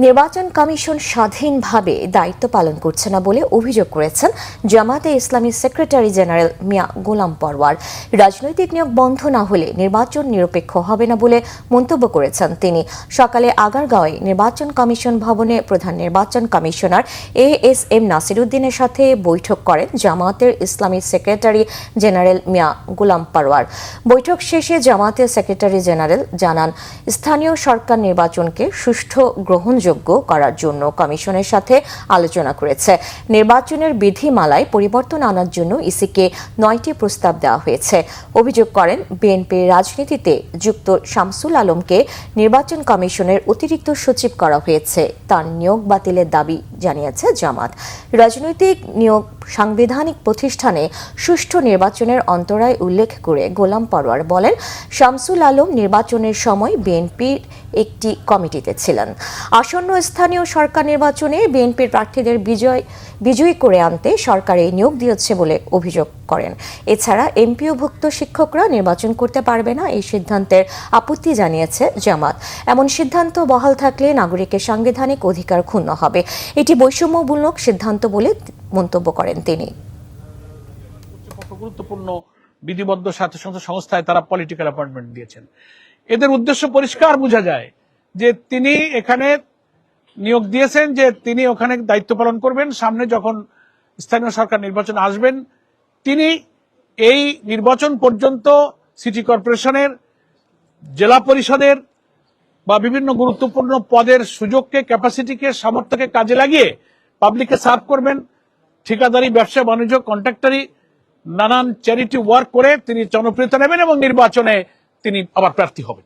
নির্বাচন কমিশন স্বাধীনভাবে দায়িত্ব পালন করছে না বলে অভিযোগ করেছেন জামায়াতে ইসলামী সেক্রেটারি জেনারেল মিয়া গোলাম পরওয়ার। রাজনৈতিক নিয়োগ বন্ধ না হলে নির্বাচন নিরপেক্ষ হবে না বলে মন্তব্য করেছেন তিনি। সকালে আগারগাঁওয়ে নির্বাচন কমিশন ভবনে প্রধান নির্বাচন কমিশনার ASM নাসিরউদ্দিনের সাথে বৈঠক করেন জামায়াতের ইসলামী সেক্রেটারি জেনারেল মিয়া গোলাম পরওয়ার। বৈঠক শেষে জামায়াতের সেক্রেটারি জেনারেল জানান, স্থানীয় সরকার নির্বাচনকে সুষ্ঠু গ্রহণযোগ্য করার জন্য কমিশনের সাথে আলোচনা করেছে। নির্বাচনের বিধিমালায় পরিবর্তন আনার জন্য ইসিকে 9টি প্রস্তাব দেওয়া হয়েছে। অভিযোগ করেন, বিএনপির রাজনীতিতে যুক্ত শামসুল আলমকে নির্বাচন কমিশনের অতিরিক্ত সচিব করা হয়েছে। তার নিয়োগ বাতিলের দাবি জানিয়েছে জামাত। রাজনৈতিক নিয়োগ সাংবিধানিক প্রতিষ্ঠানে সুষ্ঠু নির্বাচনের অন্তরায় উল্লেখ করে গোলাম পরওয়ার বলেন, শামসুল আলম নির্বাচনের সময় বিএনপির একটি কমিটিতে ছিলেন। আসন্ন স্থানীয় সরকার নির্বাচনে বিএনপির প্রার্থীদের বিজয়ী করে আনতে সরকার এই নিয়োগ দিয়েছে বলে অভিযোগ করেন। এছাড়া এমপিওভুক্ত শিক্ষকরা নির্বাচন করতে পারবে না, এই সিদ্ধান্তের আপত্তি জানিয়েছে জামাত। এমন সিদ্ধান্ত বহাল থাকলে নাগরিকের সাংবিধানিক অধিকার ক্ষুণ্ণ হবে। এটি বৈষম্যমূলক সিদ্ধান্ত বলে মন্তব্য করেন তিনি। গুরুত্বপূর্ণ বিধিবদ্ধ স্বায়ত্তশাসিত সংস্থায় তারা পলিটিক্যাল অ্যাপয়েন্টমেন্ট দিয়েছেন। এদের উদ্দেশ্য পরিষ্কার বোঝা যায় যে তিনি এখানে নিয়োগ দিয়েছেন যে তিনি ওখানে দায়িত্ব পালন করবেন। সামনে যখন স্থানীয় সরকার নির্বাচন আসবেন, তিনি এই নির্বাচন পর্যন্ত সিটি কর্পোরেশনের, জেলা পরিষদের বা বিভিন্ন গুরুত্বপূর্ণ পদের সুযোগকে, ক্যাপাসিটিকে, সামর্থ্যকে কাজে লাগিয়ে পাবলিককে সার্ভ করবেন। ঠিকাদারি, ব্যবসা বাণিজ্য, কন্ট্রাক্টরি, নানান চ্যারিটি ওয়ার্ক করে তিনি জনপ্রিয়তা নেবেন এবং নির্বাচনে তিনি আবার প্রার্থী হবেন।